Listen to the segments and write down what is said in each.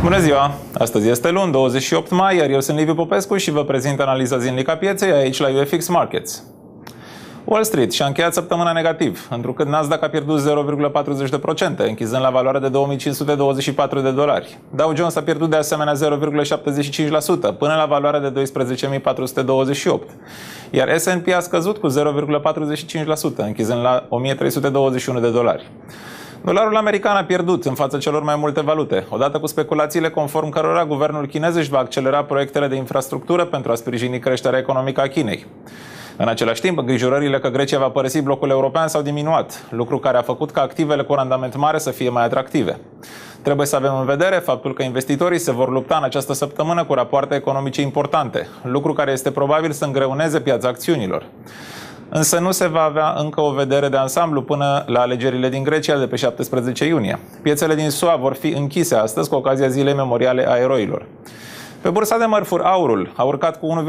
Bună ziua! Astăzi este luni, 28 mai, iar eu sunt Liviu Popescu și vă prezint analiza zilnică a pieței aici la UFX Markets. Wall Street și-a încheiat săptămâna negativ, întrucât Nasdaq a pierdut 0,40%, închizând la valoare de 2524 de dolari. Dow Jones a pierdut de asemenea 0,75%, până la valoarea de 12.428, iar S&P a scăzut cu 0,45%, închizând la 1321 de dolari. Dolarul american a pierdut în fața celor mai multe valute, odată cu speculațiile conform cărora guvernul chinez își va accelera proiectele de infrastructură pentru a sprijini creșterea economică a Chinei. În același timp, îngrijorările că Grecia va părăsi blocul european s-au diminuat, lucru care a făcut ca activele cu randament mare să fie mai atractive. Trebuie să avem în vedere faptul că investitorii se vor lupta în această săptămână cu rapoarte economice importante, lucru care este probabil să îngreuneze piața acțiunilor. Însă nu se va avea încă o vedere de ansamblu până la alegerile din Grecia de pe 17 iunie. Piețele din SUA vor fi închise astăzi cu ocazia Zilei Memoriale a Eroilor. Pe bursa de mărfuri, aurul a urcat cu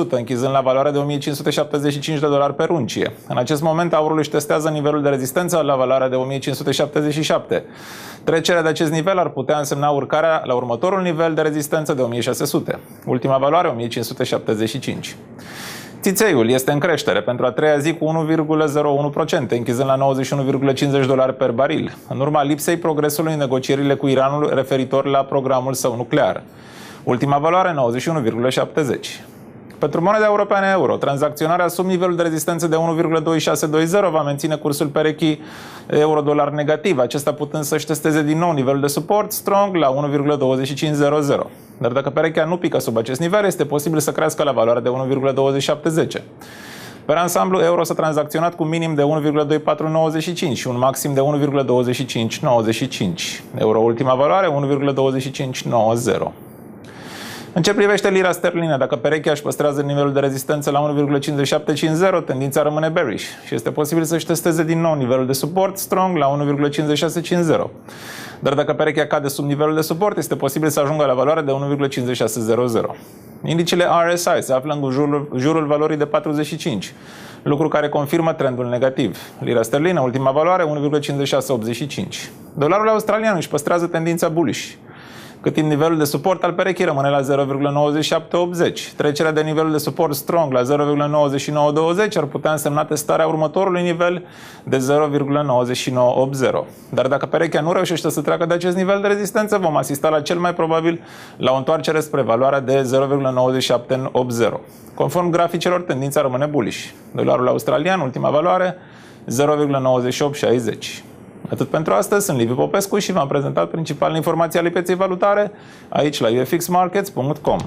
1,09%, închizând la valoarea de 1575 de dolari per uncie. În acest moment, aurul își testează nivelul de rezistență la valoarea de 1577. Trecerea de acest nivel ar putea însemna urcarea la următorul nivel de rezistență de 1600. Ultima valoare, 1575. Țițeiul este în creștere pentru a treia zi cu 1,01%, închizând la 91,50 dolari per baril, în urma lipsei progresului în negocierile cu Iranul referitor la programul său nuclear. Ultima valoare, 91,70. Pentru moneda europeană euro, tranzacționarea sub nivelul de rezistență de 1,2620 va menține cursul perechii euro-dolar negativ, acesta putând să-și testeze din nou nivelul de suport strong la 1,2500. Dar dacă perechea nu pică sub acest nivel, este posibil să crească la valoarea de 1,2710. Pe ansamblu, euro s-a tranzacționat cu minim de 1,2495 și un maxim de 1,2595. Euro ultima valoare, 1,2590. În ce privește lira sterlină, dacă perechea își păstrează nivelul de rezistență la 1,5750, tendința rămâne bearish și este posibil să-și testeze din nou nivelul de suport strong la 1,5650. Dar dacă perechea cade sub nivelul de suport, este posibil să ajungă la valoarea de 1,5600. Indicele RSI se află în jurul valorii de 45, lucru care confirmă trendul negativ. Lira sterlină, ultima valoare, 1,5685. Dolarul australian își păstrează tendința bullish, cât timp nivelul de suport al perechii rămâne la 0,9780. Trecerea de nivelul de suport strong la 0,9920 ar putea însemna testarea următorului nivel de 0,9980. Dar dacă perechea nu reușește să treacă de acest nivel de rezistență, vom asista la cel mai probabil la o întoarcere spre valoarea de 0,9780. Conform graficelor, tendința rămâne bullish. Dolarul australian, ultima valoare, 0,9860. Atât pentru astăzi, sunt Liviu Popescu și v-am prezentat principalele informații ale pieței valutare aici la ufxmarkets.com.